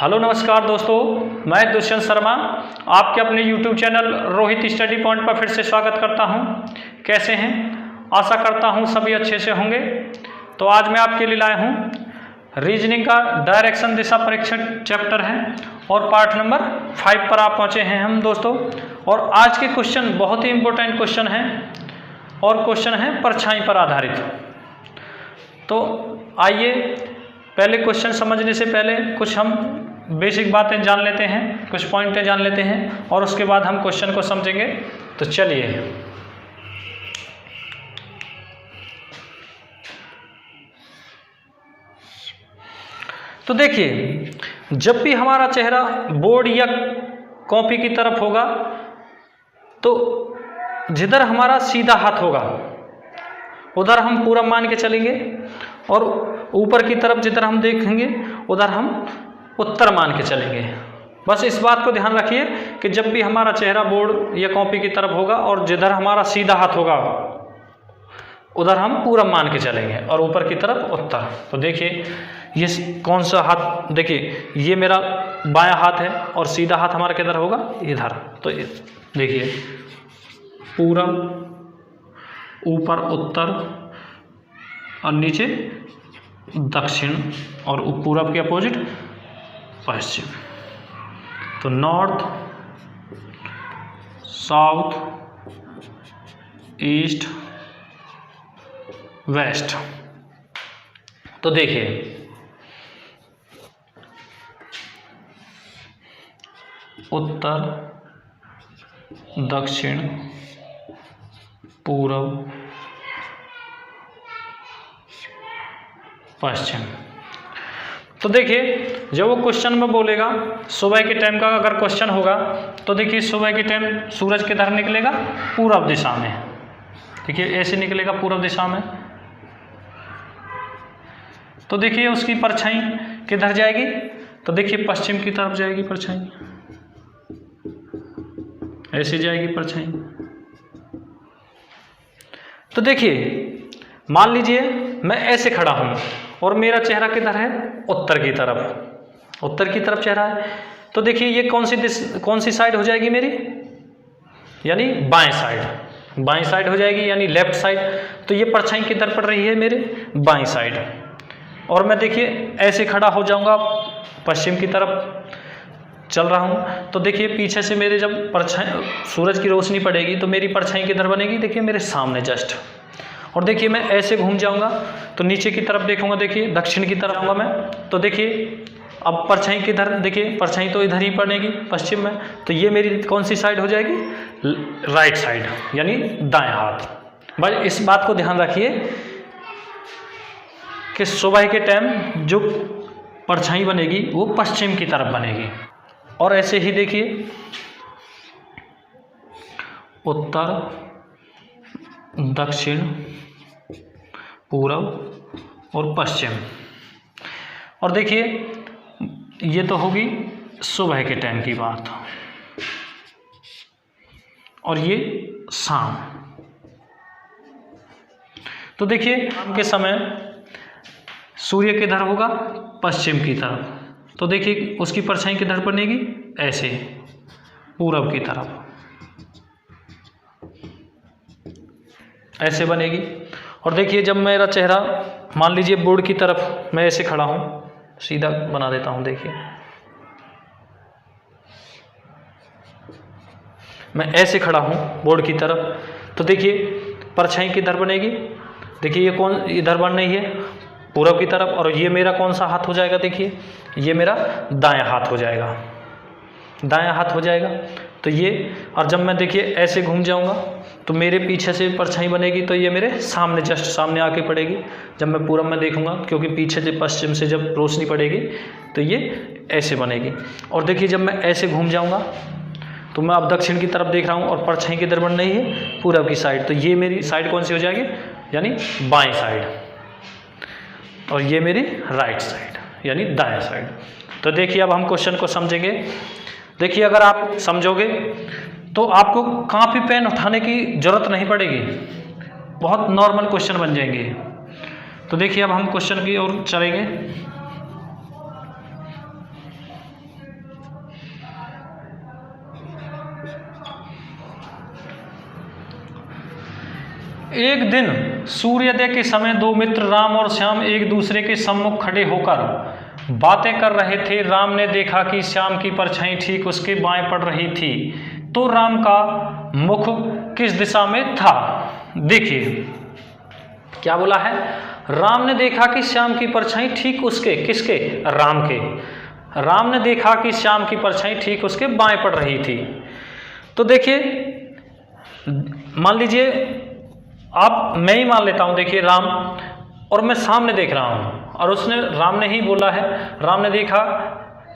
Hello नमस्कार दोस्तों, मैं दुष्यंत शर्मा आपके अपने YouTube channel Rohit study point पर फिर से स्वागत करता हूं। कैसे हैं? आशा करता हूं सभी अच्छे से होंगे। तो आज मैं आपके लिए लाया हूं रीजनिंग का डायरेक्शन दिशा परीक्षण चैप्टर है और पार्ट नंबर 5 पर आप पहुंचे हैं हम दोस्तों। और आज के क्वेश्चन बहुत ही इम्पोर्टेंट क्वेश्चन हैं और क्वेश्चन है परछाई पर आधारित। तो आइए पहले क्वेश्चन समझने से पहले कुछ हम बेसिक बातें जान लेते हैं, कुछ पॉइंटें जान लेते हैं और उसके बाद हम क्वेश्चन को समझेंगे। तो चलिए, तो देखिए, जब भी हमारा चेहरा बोर्ड या कॉपी की तरफ होगा तो जिधर हमारा सीधा हाथ होगा उधर हम पूरा मान के चलेंगे और ऊपर की तरफ जिधर हम देखेंगे उधर हम उत्तर मान के चलेंगे। बस इस बात को ध्यान रखिए कि जब भी हमारा चेहरा बोर्ड या कॉपी की तरफ होगा और जिधर हमारा सीधा हाथ होगा उधर हम पूरब मान के चलेंगे और ऊपर की तरफ उत्तर। तो देखिए ये कौन सा हाथ, देखिए ये मेरा बायां हाथ है और सीधा हाथ हमारा किधर होगा, इधर। तो देखिए पूरब, ऊपर उत्तर और नीचे दक्षिण और पूरब के अपोजिट पश्चिम। तो नॉर्थ, साउथ, ईस्ट, वेस्ट। तो देखिए उत्तर, दक्षिण, पूरब, पश्चिम। तो देखिए जब वो क्वेश्चन में बोलेगा सुबह के टाइम का अगर क्वेश्चन होगा तो देखिए सुबह के टाइम सूरज किधर निकलेगा, पूरब दिशा में। देखिए ऐसे निकलेगा पूरब दिशा में। तो देखिए उसकी परछाई किधर जाएगी, तो देखिए पश्चिम की तरफ जाएगी परछाई, ऐसे जाएगी परछाई। तो देखिए मान लीजिए मैं ऐसे खड़ा हूं और मेरा चेहरा किधर है, उत्तर की तरफ, उत्तर की तरफ चेहरा है। तो देखिए ये कौन सी साइड हो जाएगी मेरी, यानी बाएं साइड, बाएं साइड हो जाएगी यानी लेफ्ट साइड। तो ये परछाई किधर पड़ रही है, मेरे बाएं साइड। और मैं देखिए ऐसे खड़ा हो जाऊंगा, पश्चिम की तरफ चल रहा हूं। तो देखिए पीछे से मेरे जब परछाई, सूरज की रोशनी पड़ेगी तो मेरी परछाई किधर बनेगी, देखिए मेरे सामने जस्ट। और देखिए मैं ऐसे घूम जाऊंगा तो नीचे की तरफ देखूंगा, देखिए दक्षिण की तरफ आऊंगा मैं। तो देखिए अब परछाई किधर, देखिए परछाई तो इधर ही पड़ेगी पश्चिम में। तो ये मेरी कौन सी साइड हो जाएगी, राइट साइड, यानी दाएं हाथ। बस इस बात को ध्यान रखिए कि सुबह के टाइम जो परछाई बनेगी वो पश्चिम की तरफ बनेगी। और ऐसे ही देखिए उत्तर, दक्षिण, पूरब और पश्चिम। और देखिए ये तो होगी सुबह के टाइम की बात और ये शाम। तो देखिए शाम के समय सूर्य किधर होगा, पश्चिम की तरफ। तो देखिए उसकी परछाई किधर बनेगी, ऐसे पूरब की तरफ, ऐसे बनेगी। और देखिए जब मेरा चेहरा मान लीजिए बोर्ड की तरफ, मैं ऐसे खड़ा हूं, सीधा बना देता हूं, देखिए मैं ऐसे खड़ा हूं बोर्ड की तरफ। तो देखिए परछाई किधर बनेगी, देखिए ये कौन इधर बन रही है, पूरब की तरफ। और ये मेरा कौन सा हाथ हो जाएगा, देखिए ये मेरा दायां हाथ हो जाएगा, दायां हाथ हो जाएगा। तो ये, और जब मैं देखिए ऐसे घूम जाऊंगा तो मेरे पीछे से परछाई बनेगी, तो ये मेरे सामने जस्ट सामने आके पड़ेगी जब मैं पूरब में देखूंगा, क्योंकि पीछे से पश्चिम से जब रोशनी पड़ेगी तो ये ऐसे बनेगी। और देखिए जब मैं ऐसे घूम जाऊंगा तो मैं अब दक्षिण की तरफ देख रहा हूँ और परछाई किधर बन रही है, पूरब की साइड। तो ये मेरी साइड कौन सी हो जाएगी, यानी बाएं साइड। और ये मेरी राइट साइड, यानी दाएं साइड। तो देखिए अब हम क्वेश्चन को समझेंगे। देखिए अगर आप समझोगे तो आपको कॉपी पेन उठाने की ज़रूरत नहीं पड़ेगी, बहुत नॉर्मल क्वेश्चन बन जाएंगे। तो देखिए अब हम क्वेश्चन की ओर चलेंगे। एक दिन सूर्योदय के समय दो मित्र राम और श्याम एक दूसरे के सम्मुख खड़े होकर बातें कर रहे थे। राम ने देखा कि श्याम की परछाई ठीक उसके बाएं पड़ रही थी, तो राम का मुख किस दिशा में था? देखिए क्या बोला है, राम ने देखा कि श्याम की परछाई ठीक उसके, किसके? राम के। राम ने देखा कि श्याम की परछाई ठीक उसके बाएं पड़ रही थी। तो देखिए, मान लीजिए आप, मैं ही मान लेता हूं, देखिए राम, और मैं सामने देख रहा हूं, और राम ने ही बोला है, राम ने देखा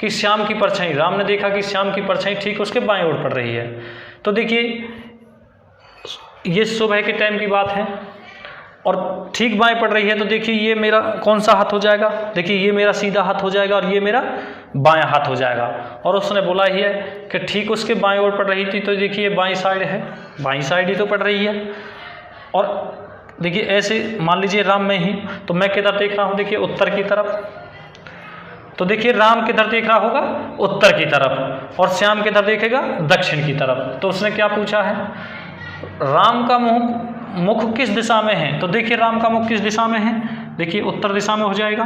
कि श्याम की परछाई, राम ने देखा कि श्याम की परछाई ठीक उसके बाएं ओर पड़ रही है। तो देखिए ये सुबह के टाइम की बात है और ठीक बाएं पड़ रही है, तो देखिए ये मेरा कौन सा हाथ हो जाएगा? देखिए ये मेरा सीधा हाथ हो जाएगा और ये मेरा बायां हाथ हो जाएगा। और उसने बोला ही है कि ठीक उसके बाएं ओर पड़ रही थी, तो देखिए बाईं साइड है, बाईं साइड ही तो पड़ रही है। और देखिए ऐसे मान लीजिए राम में ही, तो मैं किधर देख रहा हूँ? देखिए उत्तर की तरफ। तो देखिए राम किधर देख रहा होगा? उत्तर की तरफ, और श्याम किधर देखेगा? दक्षिण की तरफ। तो उसने क्या पूछा है, राम का मुख किस दिशा में है? तो देखिए राम का मुख किस दिशा में है? देखिए उत्तर दिशा में हो जाएगा,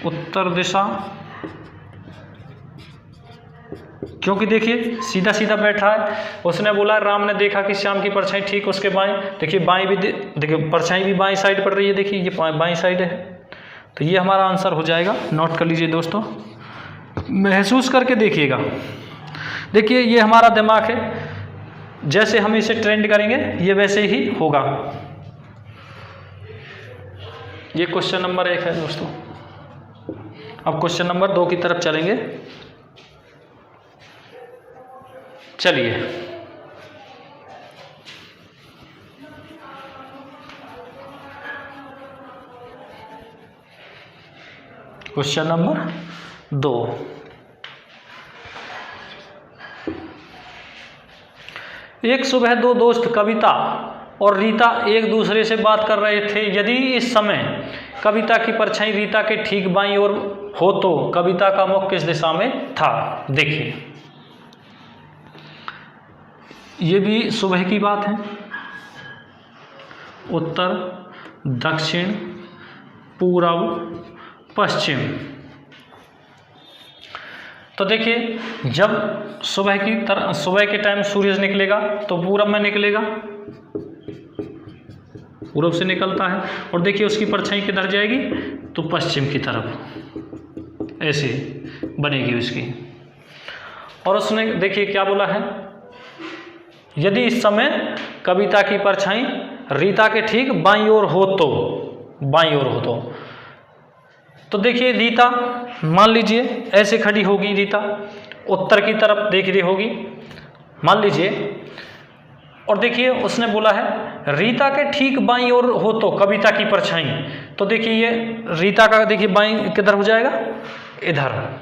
उत्तर दिशा, क्योंकि देखिए सीधा सीधा बैठ रहा है। उसने बोला राम ने देखा कि श्याम की परछाई ठीक उसके बाएं, देखिए बाएं भी, देखिए परछाई भी बाएं साइड पड़ रही है, देखिए ये बाएं साइड है। तो ये हमारा आंसर हो जाएगा। नोट कर लीजिए दोस्तों, महसूस करके देखिएगा। देखिए ये हमारा दिमाग है, जैसे हम इसे ट्रेंड करेंगे ये वैसे ही होगा। ये क्वेश्चन नंबर 1 है दोस्तों। अब क्वेश्चन नंबर 2 की तरफ चलेंगे। चलिए, क्वेश्चन नंबर 2। एक सुबह दो दोस्त कविता और रीता एक दूसरे से बात कर रहे थे। यदि इस समय कविता की परछाई रीता के ठीक बाईं ओर हो तो कविता का मुख किस दिशा में था? देखिए ये भी सुबह की बात है। उत्तर, दक्षिण, पूर्व, पश्चिम। तो देखिए जब सुबह के टाइम सूरज निकलेगा तो पूरब में निकलेगा, पूरब से निकलता है, और देखिए उसकी परछाई किधर जाएगी? तो पश्चिम की तरफ ऐसे बनेगी उसकी। और उसने देखिए क्या बोला है, यदि इस समय कविता की परछाई रीता के ठीक बाईं ओर हो तो, बाईं ओर हो तो देखिए रीता मान लीजिए ऐसे खड़ी होगी, रीता उत्तर की तरफ देख रही होगी मान लीजिए। और देखिए उसने बोला है रीता के ठीक बाईं ओर हो तो कविता की परछाई, तो देखिए ये रीता का देखिए बाईं किधर हो जाएगा? इधर,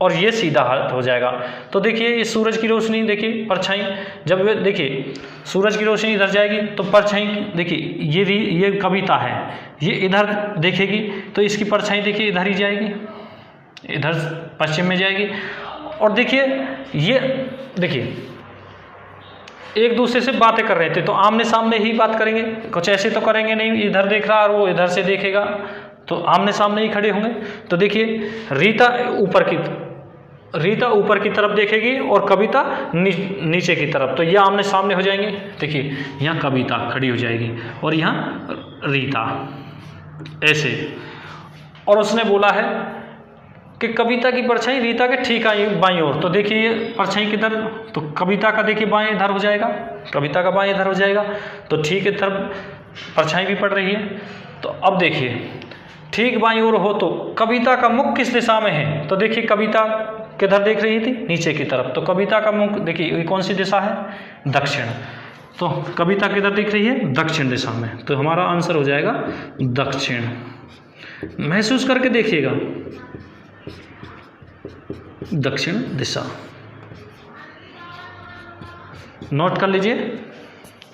और ये सीधा हाथ हो जाएगा। तो देखिए ये सूरज की रोशनी, देखिए परछाई जब देखिए सूरज की रोशनी इधर जाएगी तो परछाई देखिए ये कविता है, ये इधर देखेगी तो इसकी परछाई देखिए इधर ही जाएगी, इधर पश्चिम में जाएगी। और देखिए ये देखिए एक दूसरे से बातें कर रहे थे तो आमने सामने ही बात करेंगे, कुछ ऐसे तो करेंगे नहीं इधर देख रहा और वो इधर से देखेगा, तो आमने सामने ही खड़े होंगे। तो देखिए रीता ऊपर की तरफ देखेगी और कविता नीचे की तरफ, तो ये आमने सामने हो जाएंगे। देखिए यहाँ कविता खड़ी हो जाएगी और यहाँ रीता ऐसे। और उसने बोला है कि कविता की परछाई रीता के ठीक बाईं ओर, तो देखिए ये परछाई किधर? तो कविता का देखिए बाएं इधर हो जाएगा, कविता का बाएं इधर हो जाएगा, तो ठीक इधर परछाई भी पड़ रही है। तो अब देखिए ठीक बाईं ओर हो तो कविता का मुख किस दिशा में है? तो देखिए कविता किधर देख रही थी? नीचे की तरफ, तो कविता का मुख देखिए कौन सी दिशा है? दक्षिण। तो कविता किधर दिख रही है? दक्षिण दिशा में, तो हमारा आंसर हो जाएगा दक्षिण। महसूस करके देखिएगा, दक्षिण दिशा। नोट कर लीजिए।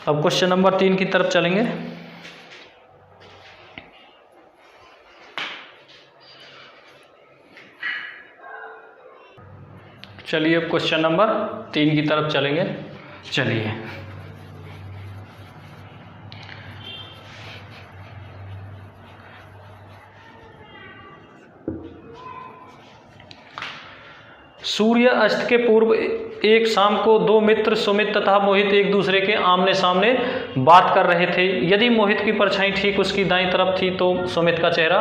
अब क्वेश्चन नंबर 3 की तरफ चलेंगे। चलिए अब क्वेश्चन नंबर 3 की तरफ चलेंगे। चलिए सूर्य अस्त के पूर्व एक शाम को दो मित्र सुमित तथा मोहित एक दूसरे के आमने सामने बात कर रहे थे। यदि मोहित की परछाई ठीक उसकी दाईं तरफ थी तो सुमित का चेहरा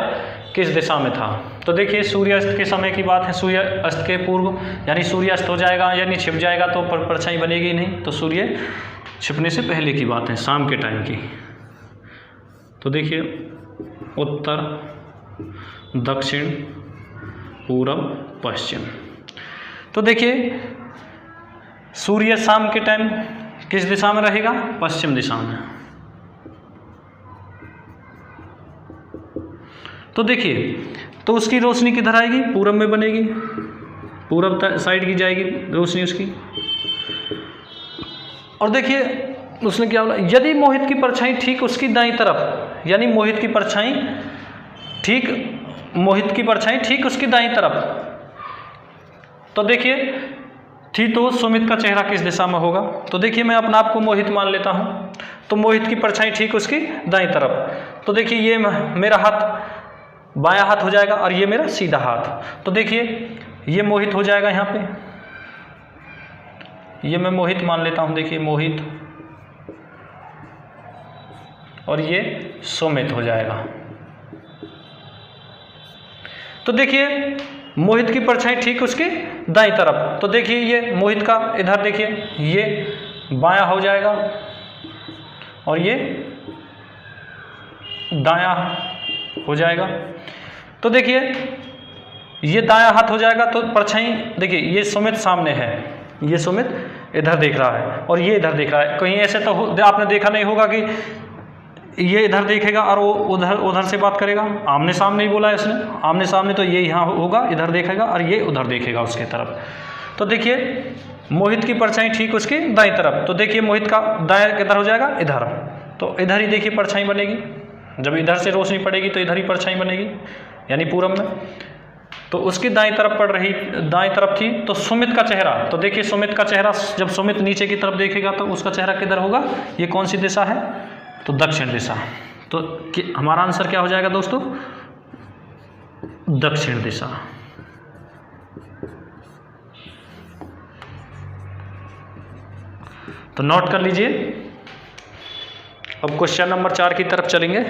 किस दिशा में था। तो देखिए सूर्यास्त के समय की बात है, सूर्य अस्त के पूर्व यानी सूर्य अस्त हो जाएगा यानी छिप जाएगा तो परछाई बनेगी नहीं, तो सूर्य छिपने से पहले की बात है, शाम के टाइम की। तो देखिए उत्तर, दक्षिण, पूरब, पश्चिम। तो देखिए सूर्य शाम के टाइम किस दिशा में रहेगा, पश्चिम दिशा में। तो देखिए तो उसकी रोशनी किधर आएगी, पूरब में बनेगी, पूरब साइड की जाएगी रोशनी उसकी। और देखिए उसने क्या बोला, यदि मोहित की परछाई ठीक उसकी दाईं तरफ, यानी मोहित की परछाई ठीक उसकी दाईं तरफ, तो देखिए थी तो सुमित का चेहरा किस दिशा में होगा। तो देखिए मैं अपना आप को मोहित मान लेता हूँ, तो मोहित की परछाई ठीक उसकी दाईं तरफ। तो देखिए ये मेरा हाथ बायां हाथ हो जाएगा और ये मेरा सीधा हाथ। तो देखिए ये मोहित हो जाएगा यहाँ पे, ये मैं मोहित मान लेता हूँ, देखिए मोहित, और ये सुमित हो जाएगा। तो देखिए मोहित की परछाई ठीक उसकी दाईं तरफ, तो देखिए ये मोहित का इधर देखिए ये बायां हो जाएगा और ये दायां हो जाएगा। तो देखिए ये दायां हाथ हो जाएगा, तो परछाई देखिए ये सुमित सामने है, ये सुमित इधर देख रहा है और ये इधर देख रहा है। कहीं ऐसे तो आपने देखा नहीं होगा कि ये इधर देखेगा और वो उधर से बात करेगा, आमने सामने ही बोला है उसने, आमने सामने, तो ये यहाँ होगा, इधर देखेगा और ये उधर देखेगा उसके तरफ। तो देखिए मोहित की परछाई ठीक उसकी दाईं तरफ, तो देखिए मोहित का दाएं किधर हो जाएगा, इधर, तो इधर ही देखिए परछाई बनेगी। जब इधर से रोशनी पड़ेगी तो इधर ही परछाई बनेगी, यानी पूरब में। तो उसकी दाईं तरफ थी तो सुमित का चेहरा, तो देखिए सुमित का चेहरा, जब सुमित नीचे की तरफ देखेगा तो उसका चेहरा किधर होगा, ये कौन सी दिशा है, तो दक्षिण दिशा। तो हमारा आंसर क्या हो जाएगा दोस्तों, दक्षिण दिशा। तो नोट कर लीजिए। अब क्वेश्चन नंबर 4 की तरफ चलेंगे।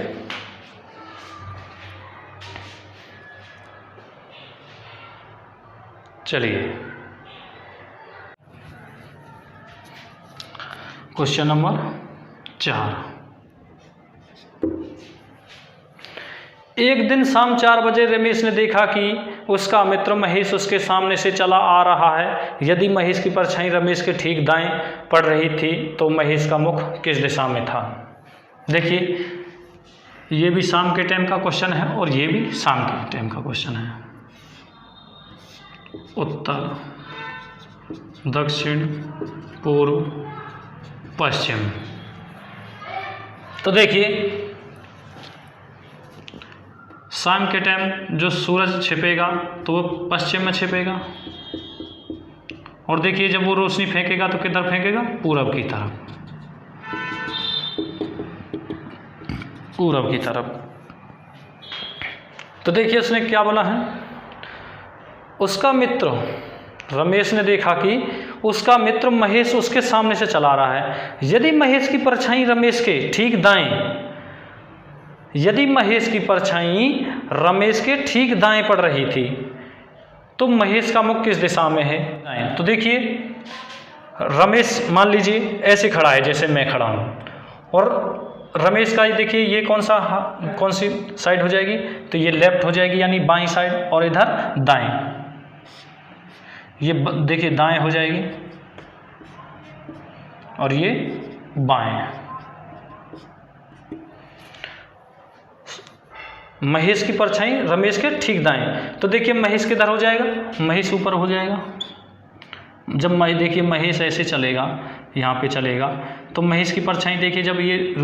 चलिए क्वेश्चन नंबर 4। एक दिन शाम 4 बजे रमेश ने देखा कि उसका मित्र महेश उसके सामने से चला आ रहा है। यदि महेश की परछाई रमेश के ठीक दाएं पड़ रही थी तो महेश का मुख किस दिशा में था। देखिए ये भी शाम के टाइम का क्वेश्चन है और ये भी शाम के टाइम का क्वेश्चन है। उत्तर, दक्षिण, पूर्व, पश्चिम। तो देखिए शाम के टाइम जो सूरज छिपेगा तो वो पश्चिम में छिपेगा, और देखिए जब वो रोशनी फेंकेगा तो किधर फेंकेगा, पूरब की तरफ, पूरब की तरफ। तो देखिए उसने क्या बोला है, उसका मित्र रमेश ने देखा कि उसका मित्र महेश उसके सामने से चला रहा है। यदि महेश की परछाई रमेश के ठीक दाएं, यदि महेश की परछाई रमेश के ठीक दाएं पड़ रही थी तो महेश का मुख किस दिशा में है, दाएं। तो देखिए रमेश मान लीजिए ऐसे खड़ा है जैसे मैं खड़ा हूँ, और रमेश का देखिए ये कौन सी साइड हो जाएगी, तो ये लेफ्ट हो जाएगी यानी बाईं साइड, और इधर दाएं, ये देखिए दाएं हो जाएगी और ये बाएं। महेश की परछाई रमेश के ठीक दाएं, तो देखिए महेश किधर हो जाएगा, महेश ऊपर हो जाएगा। जब देखिए महेश ऐसे चलेगा, यहाँ पे चलेगा, तो महेश की परछाई देखिए जब ये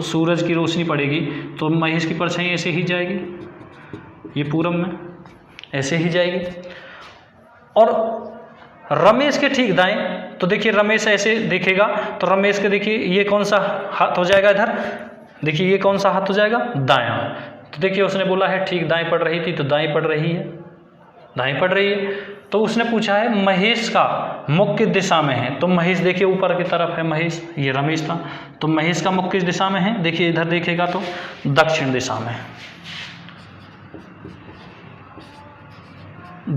सूरज की रोशनी पड़ेगी तो महेश की परछाई ऐसे ही जाएगी, ये पूरब में ऐसे ही जाएगी। और रमेश के ठीक दाएं, तो देखिए रमेश ऐसे देखेगा तो रमेश के देखिए ये कौन सा हाथ हो जाएगा, इधर देखिए ये कौन सा हाथ हो जाएगा, दायां। तो देखिए उसने बोला है ठीक दाएं पड़ रही थी तो दाएं पड़ रही है, दाएं पड़ रही है। तो उसने पूछा है महेश का मुख किस दिशा में है, तो महेश देखिए ऊपर की तरफ है महेश, ये रमेश था, तो महेश का मुख किस दिशा में है, देखिए इधर देखेगा तो दक्षिण दिशा में,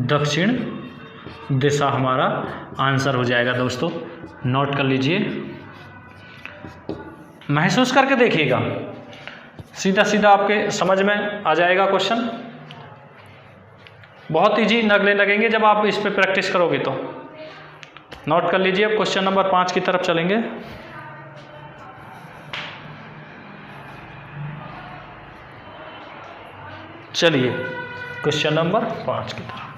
दक्षिण दिशा हमारा आंसर हो जाएगा दोस्तों, नोट कर लीजिए। महसूस करके देखिएगा, सीधा सीधा आपके समझ में आ जाएगा क्वेश्चन, बहुत इजी लगेंगे जब आप इस पे प्रैक्टिस करोगे तो। नोट कर लीजिए। अब क्वेश्चन नंबर 5 की तरफ चलेंगे। चलिए क्वेश्चन नंबर 5 की तरफ।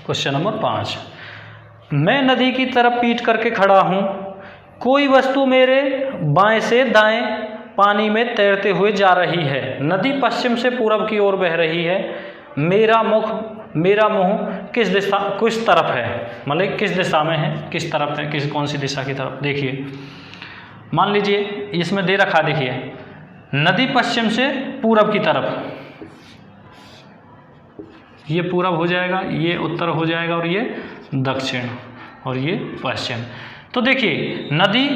क्वेश्चन नंबर 5, मैं नदी की तरफ पीठ करके खड़ा हूँ, कोई वस्तु मेरे बाएं से दाएं पानी में तैरते हुए जा रही है, नदी पश्चिम से पूरब की ओर बह रही है, मेरा मुंह किस तरफ है, मतलब किस दिशा में है, किस तरफ है, कौन सी दिशा की तरफ। देखिए मान लीजिए इसमें दे रखा, देखिए नदी पश्चिम से पूरब की तरफ, ये पूरब हो जाएगा, ये उत्तर हो जाएगा, और ये दक्षिण, और ये पश्चिम। तो देखिए नदी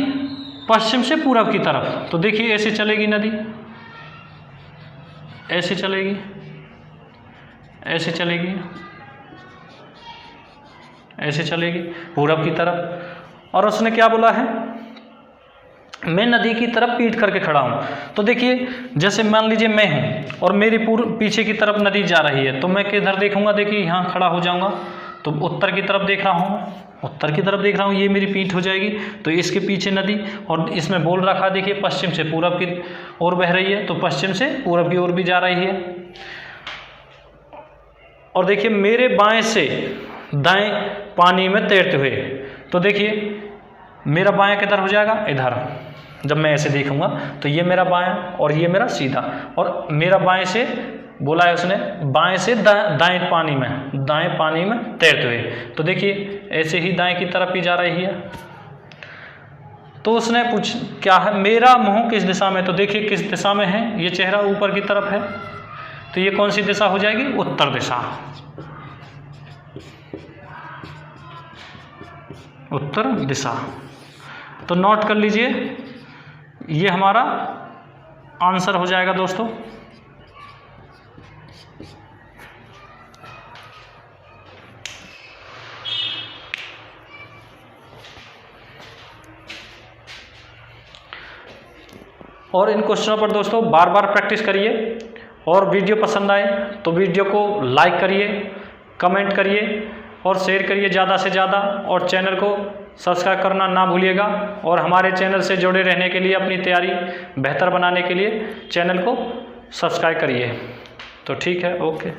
पश्चिम से पूरब की तरफ, तो देखिए ऐसे चलेगी नदी, ऐसे चलेगी, ऐसे चलेगी, ऐसे चलेगी पूरब की तरफ। और उसने क्या बोला है, मैं नदी की तरफ पीठ करके खड़ा हूँ। तो देखिए जैसे मान लीजिए मैं हूँ और मेरी पीछे की तरफ नदी जा रही है, तो मैं किधर देखूंगा, देखिए यहाँ खड़ा हो जाऊंगा, तो उत्तर की तरफ देख रहा हूँ, उत्तर की तरफ देख रहा हूँ, ये मेरी पीठ हो जाएगी। तो इसके पीछे नदी, और इसमें बोल रखा देखिए पश्चिम से पूरब की ओर बह रही है, तो पश्चिम से पूरब की ओर भी जा रही है। और देखिए मेरे बाएं से दाएं पानी में तैरते हुए, तो देखिए मेरा बायां किधर हो जाएगा, इधर। जब मैं ऐसे देखूंगा तो ये मेरा बायां और ये मेरा सीधा, और मेरा बाएं से बोला है उसने, बाएं से दाएं पानी में तैरते हुए, तो देखिए ऐसे ही दाएं की तरफ ही जा रही है। तो उसने क्या है, मेरा मुंह किस दिशा में, तो देखिए किस दिशा में है, ये चेहरा ऊपर की तरफ है, तो ये कौन सी दिशा हो जाएगी, उत्तर दिशा, उत्तर दिशा। तो नोट कर लीजिए, ये हमारा आंसर हो जाएगा दोस्तों। और इन क्वेश्चनों पर दोस्तों बार बार प्रैक्टिस करिए, और वीडियो पसंद आए तो वीडियो को लाइक करिए, कमेंट करिए और शेयर करिए ज़्यादा से ज़्यादा, और चैनल को सब्सक्राइब करना ना भूलिएगा। और हमारे चैनल से जुड़े रहने के लिए, अपनी तैयारी बेहतर बनाने के लिए चैनल को सब्सक्राइब करिए। तो ठीक है, ओके।